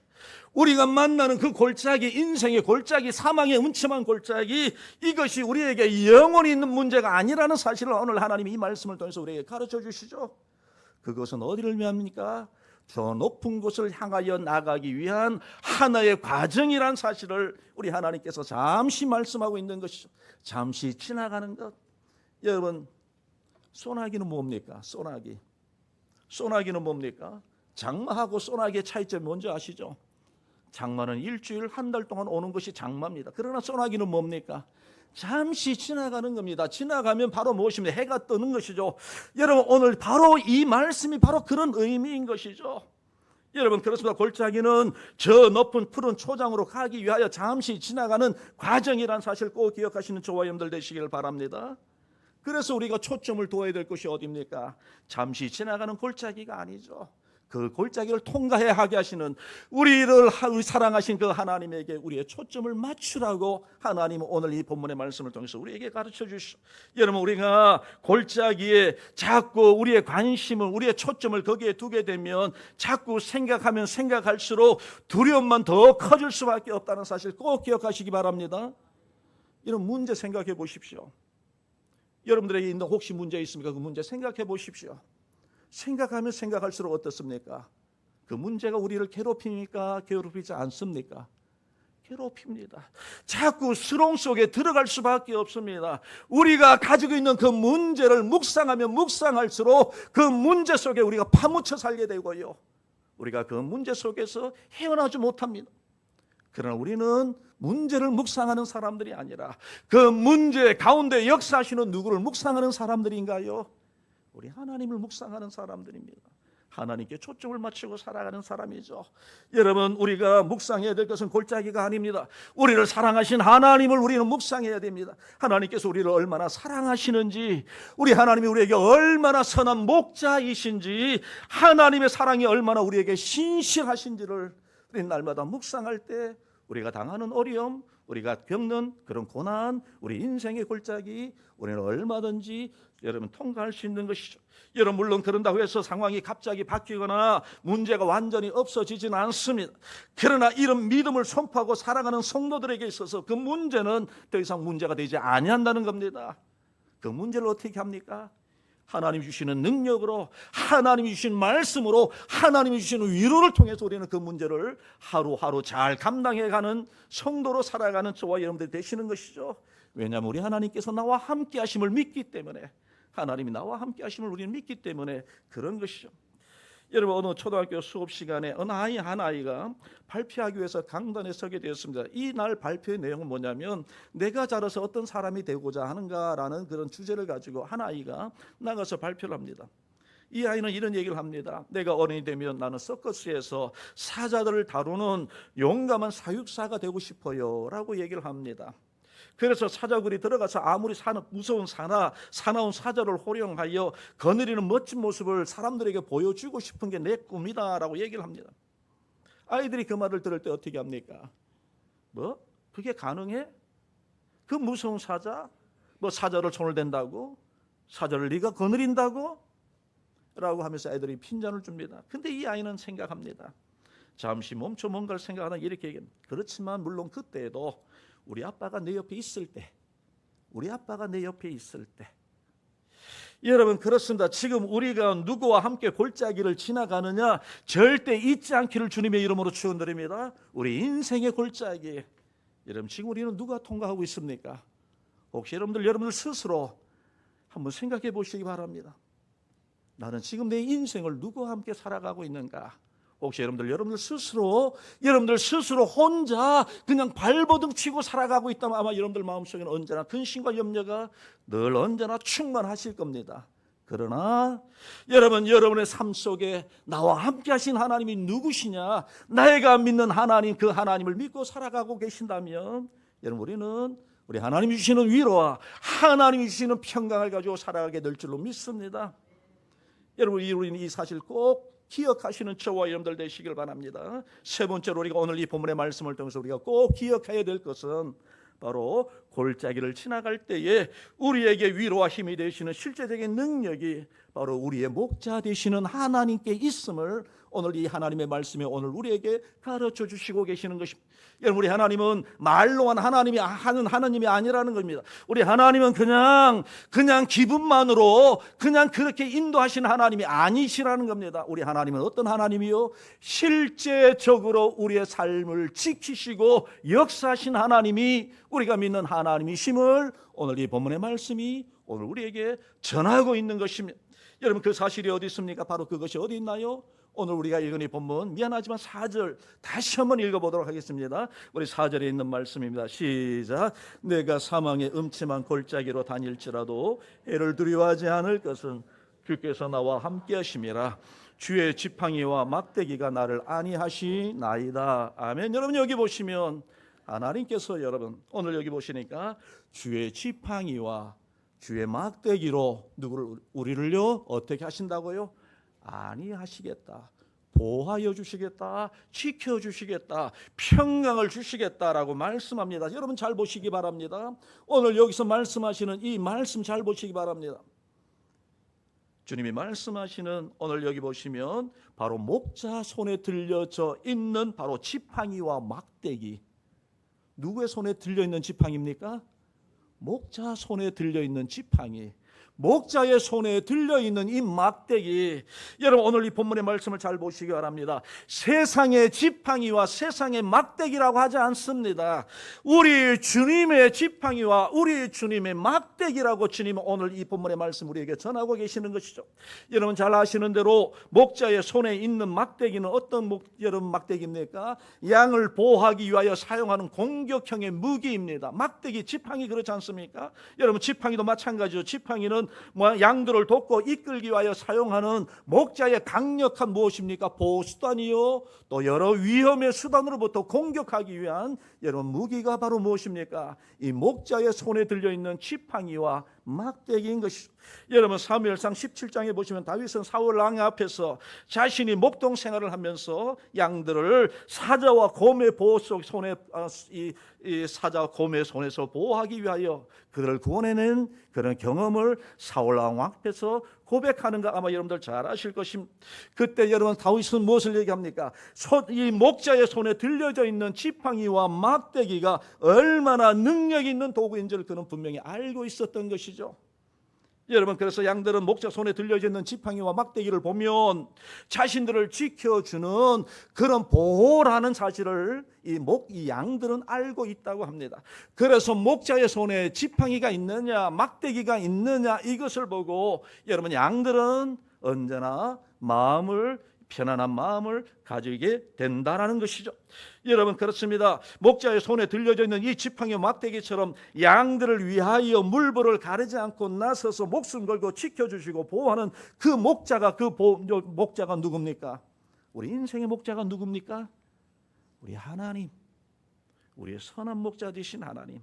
우리가 만나는 그 골짜기, 인생의 골짜기, 사망의 음침한 골짜기, 이것이 우리에게 영원히 있는 문제가 아니라는 사실을 오늘 하나님이 이 말씀을 통해서 우리에게 가르쳐 주시죠. 그것은 어디를 의미합니까? 저 높은 곳을 향하여 나가기 위한 하나의 과정이란 사실을 우리 하나님께서 잠시 말씀하고 있는 것이죠. 잠시 지나가는 것. 여러분, 소나기는 뭡니까? 소나기는 뭡니까? 장마하고 소나기의 차이점이 뭔지 아시죠? 장마는 일주일, 한 달 동안 오는 것이 장마입니다. 그러나 소나기는 뭡니까? 잠시 지나가는 겁니다. 지나가면 바로 무엇입니까? 해가 뜨는 것이죠. 여러분, 오늘 바로 이 말씀이 바로 그런 의미인 것이죠. 여러분, 그렇습니다. 골짜기는 저 높은 푸른 초장으로 가기 위하여 잠시 지나가는 과정이란 사실 꼭 기억하시는 저와 여러분들 되시길 바랍니다. 그래서 우리가 초점을 두어야 될 것이 어디입니까? 잠시 지나가는 골짜기가 아니죠. 그 골짜기를 통과해야 하게 하시는 우리 사랑하신 그 하나님에게 우리의 초점을 맞추라고 하나님은 오늘 이 본문의 말씀을 통해서 우리에게 가르쳐 주시오. 여러분, 우리가 골짜기에 자꾸 우리의 관심을, 우리의 초점을 거기에 두게 되면 자꾸 생각하면 생각할수록 두려움만 더 커질 수밖에 없다는 사실 꼭 기억하시기 바랍니다. 이런 문제 생각해 보십시오. 여러분들에게 있는 혹시 문제 있습니까? 그 문제 생각해 보십시오. 생각하면 생각할수록 어떻습니까? 그 문제가 우리를 괴롭힙니까? 괴롭히지 않습니까? 괴롭힙니다. 자꾸 수렁 속에 들어갈 수밖에 없습니다. 우리가 가지고 있는 그 문제를 묵상하면 묵상할수록 그 문제 속에 우리가 파묻혀 살게 되고요, 우리가 그 문제 속에서 헤어나지 못합니다. 그러나 우리는 문제를 묵상하는 사람들이 아니라 그 문제 가운데 역사하시는 누구를 묵상하는 사람들인가요? 우리 하나님을 묵상하는 사람들입니다. 하나님께 초점을 맞추고 살아가는 사람이죠. 여러분, 우리가 묵상해야 될 것은 골짜기가 아닙니다. 우리를 사랑하신 하나님을 우리는 묵상해야 됩니다. 하나님께서 우리를 얼마나 사랑하시는지, 우리 하나님이 우리에게 얼마나 선한 목자이신지, 하나님의 사랑이 얼마나 우리에게 신실하신지를 우리 날마다 묵상할 때 우리가 당하는 어려움, 우리가 겪는 그런 고난, 우리 인생의 골짜기, 우리는 얼마든지 여러분 통과할 수 있는 것이죠. 여러분, 물론 그런다고 해서 상황이 갑자기 바뀌거나 문제가 완전히 없어지지는 않습니다. 그러나 이런 믿음을 선포하고 살아가는 성도들에게 있어서 그 문제는 더 이상 문제가 되지 아니한다는 겁니다. 그 문제를 어떻게 합니까? 하나님이 주시는 능력으로, 하나님이 주신 말씀으로, 하나님이 주시는 위로를 통해서 우리는 그 문제를 하루하루 잘 감당해가는 성도로 살아가는 저와 여러분들이 되시는 것이죠. 왜냐하면 우리 하나님께서 나와 함께 하심을 믿기 때문에, 하나님이 나와 함께 하심을 우리는 믿기 때문에 그런 것이죠. 여러분, 어느 초등학교 수업 시간에 한 아이가 발표하기 위해서 강단에 서게 되었습니다. 이 날 발표의 내용은 뭐냐면, 내가 자라서 어떤 사람이 되고자 하는가라는 그런 주제를 가지고 한 아이가 나가서 발표를 합니다. 이 아이는 이런 얘기를 합니다. 내가 어른이 되면 나는 서커스에서 사자들을 다루는 용감한 사육사가 되고 싶어요 라고 얘기를 합니다. 그래서 사자굴이 들어가서 아무리 무서운 사나운 사자를 호령하여 거느리는 멋진 모습을 사람들에게 보여주고 싶은 게 내 꿈이다 라고 얘기를 합니다. 아이들이 그 말을 들을 때 어떻게 합니까? 뭐? 그게 가능해? 그 무서운 사자? 뭐 사자를 손을 댄다고? 사자를 네가 거느린다고? 라고 하면서 애들이 핀잔을 줍니다. 근데 이 아이는 생각합니다. 잠시 멈춰 뭔가를 생각하다 이렇게 얘기합니다. 그렇지만 물론 그때에도 우리 아빠가 내 옆에 있을 때, 여러분, 그렇습니다. 지금 우리가 누구와 함께 골짜기를 지나가느냐 절대 잊지 않기를 주님의 이름으로 축원드립니다. 우리 인생의 골짜기, 여러분 지금 우리는 누가 통과하고 있습니까? 혹시 여러분들 스스로 한번 생각해 보시기 바랍니다. 나는 지금 내 인생을 누구와 함께 살아가고 있는가? 혹시 여러분들 스스로 혼자 그냥 발버둥 치고 살아가고 있다면 아마 여러분들 마음속에는 언제나 근심과 염려가 늘 언제나 충만하실 겁니다. 그러나 여러분의 삶 속에 나와 함께 하신 하나님이 누구시냐? 내가 믿는 하나님, 그 하나님을 믿고 살아가고 계신다면 여러분 우리 하나님이 주시는 위로와 하나님이 주시는 평강을 가지고 살아가게 될 줄로 믿습니다. 여러분 우리는 이 사실 꼭 기억하시는 저와 여러분들 되시길 바랍니다. 세 번째로 우리가 오늘 이 본문의 말씀을 통해서 우리가 꼭 기억해야 될 것은 바로 골짜기를 지나갈 때에 우리에게 위로와 힘이 되시는 실제적인 능력이 바로 우리의 목자 되시는 하나님께 있음을 오늘 이 하나님의 말씀에 오늘 우리에게 가르쳐 주시고 계시는 것입니다. 여러분 우리 하나님은 말로만 하나님이 하는 하나님이 아니라는 겁니다. 우리 하나님은 그냥 기분만으로 그냥 그렇게 인도하시는 하나님이 아니시라는 겁니다. 우리 하나님은 어떤 하나님이요? 실제적으로 우리의 삶을 지키시고 역사하신 하나님이 우리가 믿는 하나님이심을 오늘 이 본문의 말씀이 오늘 우리에게 전하고 있는 것입니다. 여러분 그 사실이 어디 있습니까? 바로 그것이 어디 있나요? 오늘 우리가 읽은 이 본문 미안하지만 4절 다시 한번 읽어보도록 하겠습니다. 우리 4절에 있는 말씀입니다. 시작. 내가 사망의 음침한 골짜기로 다닐지라도 해를 두려워하지 않을 것은 주께서 나와 함께 하심이라. 주의 지팡이와 막대기가 나를 안위하시나이다. 아멘. 여러분 여기 보시면 하나님께서 여러분 오늘 여기 보시니까 주의 지팡이와 주의 막대기로 우리를요 어떻게 하신다고요? 안위하시겠다, 보호하여 주시겠다, 지켜주시겠다, 평강을 주시겠다라고 말씀합니다. 여러분 잘 보시기 바랍니다. 오늘 여기서 말씀하시는 이 말씀 잘 보시기 바랍니다. 주님이 말씀하시는 오늘 여기 보시면 바로 목자 손에 들려져 있는 바로 지팡이와 막대기. 누구의 손에 들려있는 지팡이입니까? 목자 손에 들려있는 지팡이, 목자의 손에 들려있는 이 막대기. 여러분 오늘 이 본문의 말씀을 잘 보시기 바랍니다. 세상의 지팡이와 세상의 막대기라고 하지 않습니다. 우리 주님의 지팡이와 우리 주님의 막대기라고 주님은 오늘 이 본문의 말씀 우리에게 전하고 계시는 것이죠. 여러분 잘 아시는 대로 목자의 손에 있는 막대기는 어떤 여러분 막대기입니까? 양을 보호하기 위하여 사용하는 공격형의 무기입니다. 막대기, 지팡이 그렇지 않습니까? 여러분 지팡이도 마찬가지죠. 지팡이는 양들을 돕고 이끌기 위하여 사용하는 목자의 강력한 무엇입니까? 보호수단이요 또 여러 위험의 수단으로부터 공격하기 위한 여러분 무기가 바로 무엇입니까? 이 목자의 손에 들려있는 지팡이와 막대기인 것이죠. 여러분 사무엘상 17장에 보시면 다윗은 사울 왕 앞에서 자신이 목동 생활을 하면서 양들을 사자와 곰의 보호 속 손에 이 사자와 곰의 손에서 보호하기 위하여 그들을 구원해낸 그런 경험을 사울 왕 앞에서 고백하는 거 아마 여러분들 잘 아실 것입니다. 그때 여러분 다윗은 무엇을 얘기합니까? 이 목자의 손에 들려져 있는 지팡이와 막대기가 얼마나 능력 있는 도구인 줄 그는 분명히 알고 있었던 것이죠. 여러분 그래서 양들은 목자 손에 들려져 있는 지팡이와 막대기를 보면 자신들을 지켜주는 그런 보호라는 사실을 이 양들은 알고 있다고 합니다. 그래서 목자의 손에 지팡이가 있느냐 막대기가 있느냐 이것을 보고 여러분 양들은 언제나 편안한 마음을 가지게 된다라는 것이죠. 여러분 그렇습니다. 목자의 손에 들려져 있는 이 지팡이 막대기처럼 양들을 위하여 물불을 가리지 않고 나서서 목숨 걸고 지켜주시고 보호하는 그 목자가 누굽니까? 우리 인생의 목자가 누굽니까? 우리 하나님, 우리의 선한 목자 되신 하나님.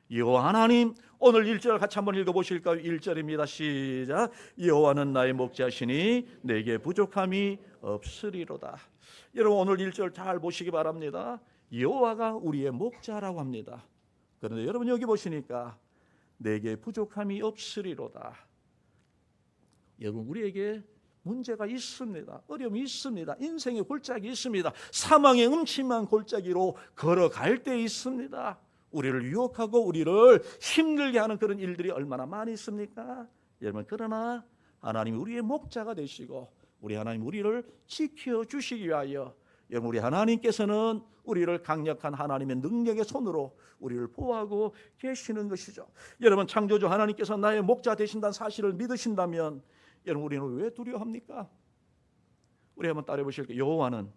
여호와 하나님, 오늘 1절 같이 한번 읽어보실까요? 1절입니다. 시작. 여호와는 나의 목자시니 내게 부족함이 없으리로다. 여러분 오늘 1절 잘 보시기 바랍니다. 여호와가 우리의 목자라고 합니다. 그런데 여러분 여기 보시니까 내게 부족함이 없으리로다. 여러분 우리에게 문제가 있습니다. 어려움이 있습니다. 인생의 골짜기 있습니다. 사망의 음침한 골짜기로 걸어갈 때 있습니다. 우리를 유혹하고 우리를 힘들게 하는 그런 일들이 얼마나 많이 있습니까? 여러분 그러나 하나님이 우리의 목자가 되시고 우리 하나님 우리를 지켜주시기 위하여 여러분, 우리 하나님께서는 우리를 강력한 하나님의 능력의 손으로 우리를 보호하고 계시는 것이죠. 여러분, 창조주 하나님께서 나의 목자 되신다는 사실을 믿으신다면 여러분, 우리는 왜 두려워합니까? 우리 한번 따라해 보실게요. 여호와는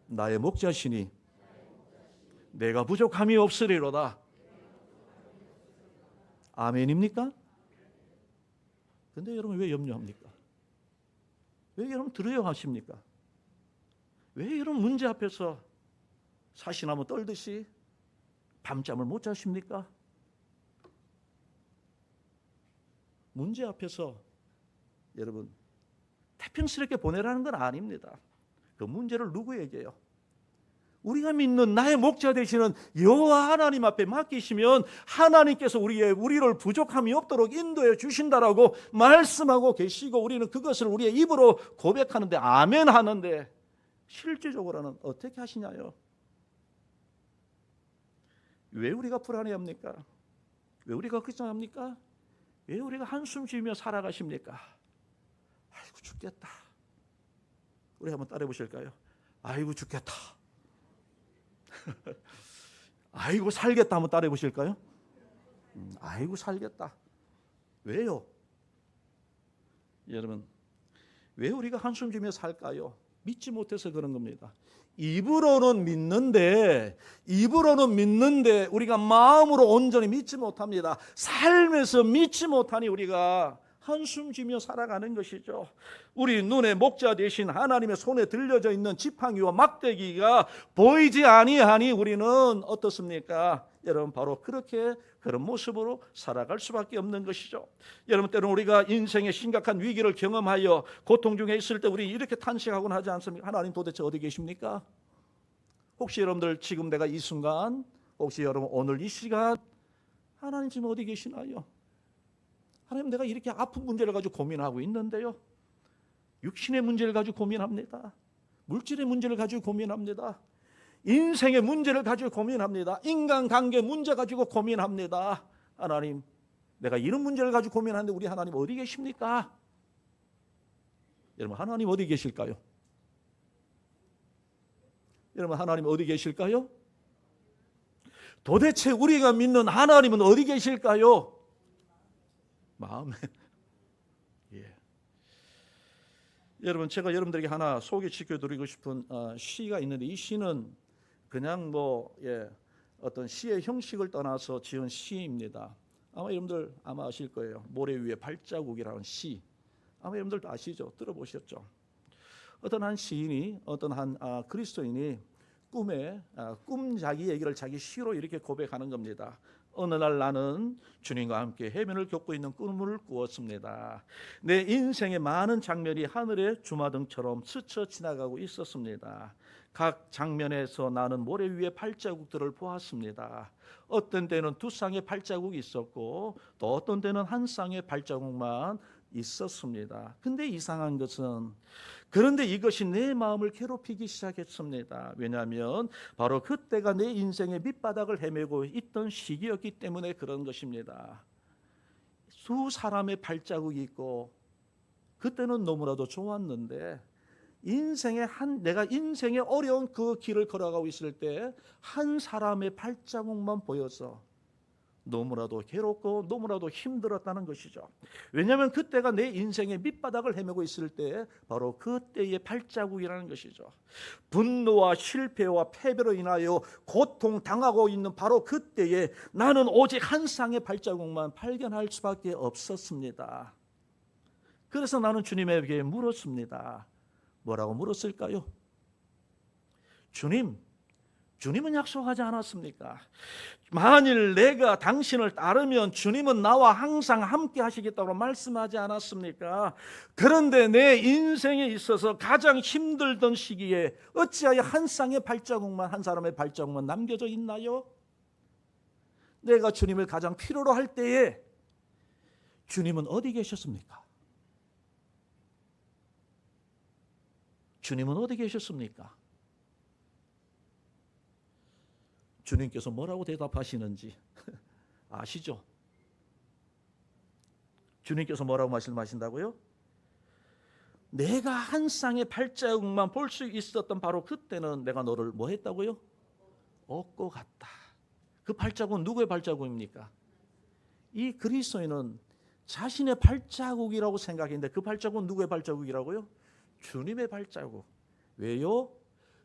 나의 목자시니 내가 부족함이 없으리로다. 아멘입니까? 근데 여러분, 왜 염려합니까? 왜 여러분 두려워하십니까? 왜 이런 문제 앞에서 사시나무 떨듯이 밤잠을 못 자십니까? 문제 앞에서 여러분 태평스럽게 보내라는 건 아닙니다. 그 문제를 누구에게요? 우리가 믿는 나의 목자 되시는 여호와 하나님 앞에 맡기시면 하나님께서 우리를 부족함이 없도록 인도해 주신다라고 말씀하고 계시고, 우리는 그것을 우리의 입으로 고백하는데 아멘 하는데 실질적으로는 어떻게 하시냐요? 왜 우리가 불안해합니까? 왜 우리가 걱정합니까? 왜 우리가 한숨 쉬며 살아가십니까? 아이고 죽겠다. 우리 한번 따라해 보실까요? 아이고 죽겠다. 아이고 살겠다 한번 따라해 보실까요? 아이고 살겠다. 왜요? 여러분, 왜 우리가 한숨 쉬며 살까요? 믿지 못해서 그런 겁니다. 입으로는 믿는데 우리가 마음으로 온전히 믿지 못합니다. 삶에서 믿지 못하니 우리가 한숨 쉬며 살아가는 것이죠. 우리 눈에 목자 되신 하나님의 손에 들려져 있는 지팡이와 막대기가 보이지 아니하니 우리는 어떻습니까? 여러분, 바로 그런 모습으로 살아갈 수밖에 없는 것이죠. 여러분, 때로는 우리가 인생의 심각한 위기를 경험하여 고통 중에 있을 때 우리 이렇게 탄식하곤 하지 않습니까? 하나님 도대체 어디 계십니까? 혹시 여러분들 지금 내가 이 순간, 혹시 여러분 오늘 이 시간 하나님 지금 어디 계시나요? 하나님, 내가 이렇게 아픈 문제를 가지고 고민하고 있는데요, 육신의 문제를 가지고 고민합니다. 물질의 문제를 가지고 고민합니다. 인생의 문제를 가지고 고민합니다. 인간관계 문제 가지고 고민합니다. 하나님, 내가 이런 문제를 가지고 고민하는데 우리 하나님 어디 계십니까? 여러분, 하나님 어디 계실까요? 여러분, 하나님 어디 계실까요? 도대체 우리가 믿는 하나님은 어디 계실까요? 마음에. 예. 여러분, 제가 여러분들에게 하나 소개시켜드리고 싶은 시가 있는데, 이 시는 그냥 어떤 시의 형식을 떠나서 지은 시입니다. 아마 여러분들 아실 거예요. 모래 위에 발자국이라는 시. 아마 여러분들도 아시죠? 들어보셨죠? 어떤 한 시인이, 어떤 한 그리스도인이 꿈에 꿈자기 얘기를 자기 시로 이렇게 고백하는 겁니다. 어느 날 나는 주님과 함께 해변을 겪고 있는 꿈을 꾸었습니다. 내 인생의 많은 장면이 하늘의 주마등처럼 스쳐 지나가고 있었습니다. 각 장면에서 나는 모래 위에 발자국들을 보았습니다. 어떤 때는 2쌍의 발자국이 있었고 또 어떤 때는 1쌍의 발자국만 있었습니다. 근데 이상한 것은, 그런데 이것이 내 마음을 괴롭히기 시작했습니다. 왜냐하면 바로 그때가 내 인생의 밑바닥을 헤매고 있던 시기였기 때문에 그런 것입니다. 두 사람의 발자국이 있고 그때는 너무나도 좋았는데, 내가 인생의 어려운 그 길을 걸어가고 있을 때 한 사람의 발자국만 보여서 너무나도 괴롭고 너무나도 힘들었다는 것이죠. 왜냐하면 그때가 내 인생의 밑바닥을 헤매고 있을 때 바로 그때의 발자국이라는 것이죠. 분노와 실패와 패배로 인하여 고통당하고 있는 바로 그때에 나는 오직 한 쌍의 발자국만 발견할 수밖에 없었습니다. 그래서 나는 주님에게 물었습니다. 뭐라고 물었을까요? 주님은 약속하지 않았습니까? 만일 내가 당신을 따르면 주님은 나와 항상 함께 하시겠다고 말씀하지 않았습니까? 그런데 내 인생에 있어서 가장 힘들던 시기에 어찌하여 한 쌍의 발자국만, 한 사람의 발자국만 남겨져 있나요? 내가 주님을 가장 필요로 할 때에 주님은 어디 계셨습니까? 주님은 어디 계셨습니까? 주님께서 뭐라고 대답하시는지 아시죠? 주님께서 뭐라고 말씀하신다고요? 내가 한 쌍의 발자국만 볼 수 있었던 바로 그때는 내가 너를 뭐 했다고요? 얻고 갔다. 그 발자국은 누구의 발자국입니까? 이 그리스도인은 자신의 발자국이라고 생각했는데 그 발자국은 누구의 발자국이라고요? 주님의 발자국. 왜요?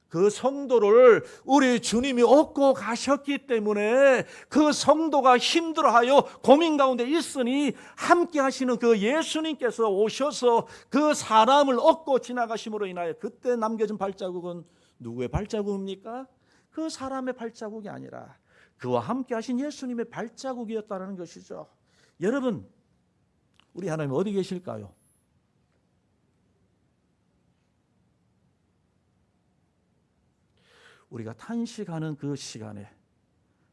그 성도를 우리 주님이 얻고 가셨기 때문에 그 성도가 힘들어하여 고민 가운데 있으니 함께 하시는 그 예수님께서 오셔서 그 사람을 얻고 지나가심으로 인하여 그때 남겨진 발자국은 누구의 발자국입니까? 그 사람의 발자국이 아니라 그와 함께 하신 예수님의 발자국이었다는 것이죠. 여러분, 우리 하나님 어디 계실까요? 우리가 탄식하는 그 시간에,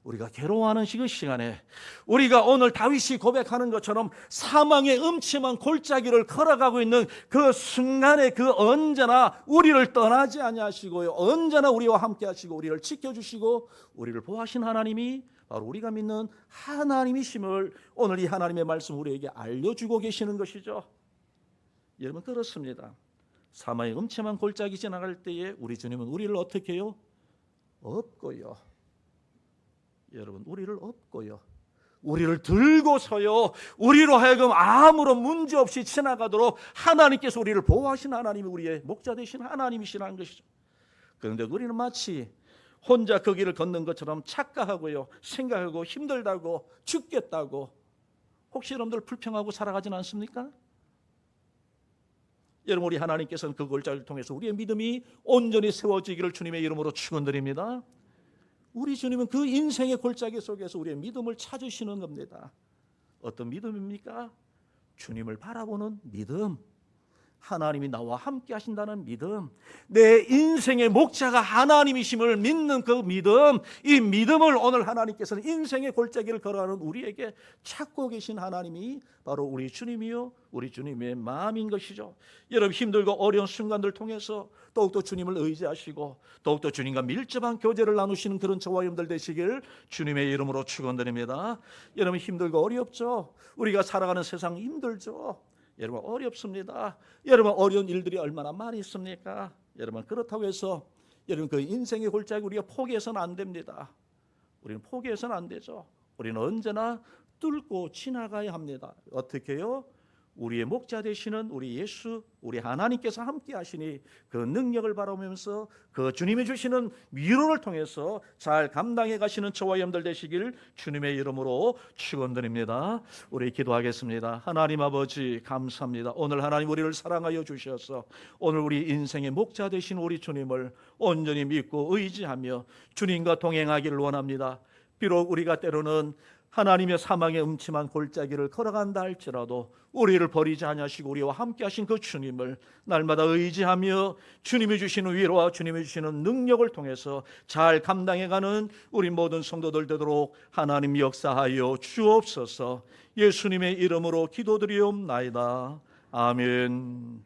우리가 괴로워하는 그 시간에, 우리가 오늘 다윗이 고백하는 것처럼 사망의 음침한 골짜기를 걸어가고 있는 그 순간에 그 언제나 우리를 떠나지 아니하시고요, 언제나 우리와 함께 하시고 우리를 지켜주시고 우리를 보호하신 하나님이 바로 우리가 믿는 하나님이심을 오늘 이 하나님의 말씀 우리에게 알려주고 계시는 것이죠. 여러분, 그렇습니다. 사망의 음침한 골짜기 지나갈 때에 우리 주님은 우리를 어떻게 해요? 없고요. 여러분, 우리를 업고요, 우리를 들고서요, 우리로 하여금 아무런 문제 없이 지나가도록 하나님께서 우리를 보호하신 하나님이 우리의 목자 되신 하나님이시라는 것이죠. 그런데 우리는 마치 혼자 그 길을 걷는 것처럼 착각하고요, 생각하고 힘들다고 죽겠다고 혹시 여러분들 불평하고 살아가진 않습니까? 여러분, 우리 하나님께서는 그 골짜기를 통해서 우리의 믿음이 온전히 세워지기를 주님의 이름으로 축원드립니다. 우리 주님은 그 인생의 골짜기 속에서 우리의 믿음을 찾으시는 겁니다. 어떤 믿음입니까? 주님을 바라보는 믿음, 하나님이 나와 함께 하신다는 믿음, 내 인생의 목자가 하나님이심을 믿는 그 믿음, 이 믿음을 오늘 하나님께서는 인생의 골짜기를 걸어가는 우리에게 찾고 계신 하나님이 바로 우리 주님이요, 우리 주님의 마음인 것이죠. 여러분, 힘들고 어려운 순간들 통해서 더욱더 주님을 의지하시고 더욱더 주님과 밀접한 교제를 나누시는 그런 저와 여러분들 되시길 주님의 이름으로 축원드립니다. 여러분, 힘들고 어렵죠? 우리가 살아가는 세상 힘들죠? 여러분, 어렵습니다. 여러분, 어려운 일들이 얼마나 많이 있습니까? 여러분, 그렇다고 해서 여러분 그 인생의 골짜기 우리가 포기해서는 안 됩니다. 우리는 포기해서는 안 되죠. 우리는 언제나 뚫고 지나가야 합니다. 어떻게 해요? 우리의 목자 되시는 우리 예수, 우리 하나님께서 함께 하시니 그 능력을 바라보면서 그 주님이 주시는 위로를 통해서 잘 감당해 가시는 저와 여러분들 되시길 주님의 이름으로 축원드립니다. 우리 기도하겠습니다. 하나님 아버지, 감사합니다. 오늘 하나님 우리를 사랑하여 주셔서 오늘 우리 인생의 목자 되신 우리 주님을 온전히 믿고 의지하며 주님과 동행하기를 원합니다. 비록 우리가 때로는 하나님의 사망의 음침한 골짜기를 걸어간다 할지라도 우리를 버리지 아니하시고 우리와 함께 하신 그 주님을 날마다 의지하며 주님이 주시는 위로와 주님이 주시는 능력을 통해서 잘 감당해가는 우리 모든 성도들 되도록 하나님 역사하여 주옵소서. 예수님의 이름으로 기도드리옵나이다. 아멘.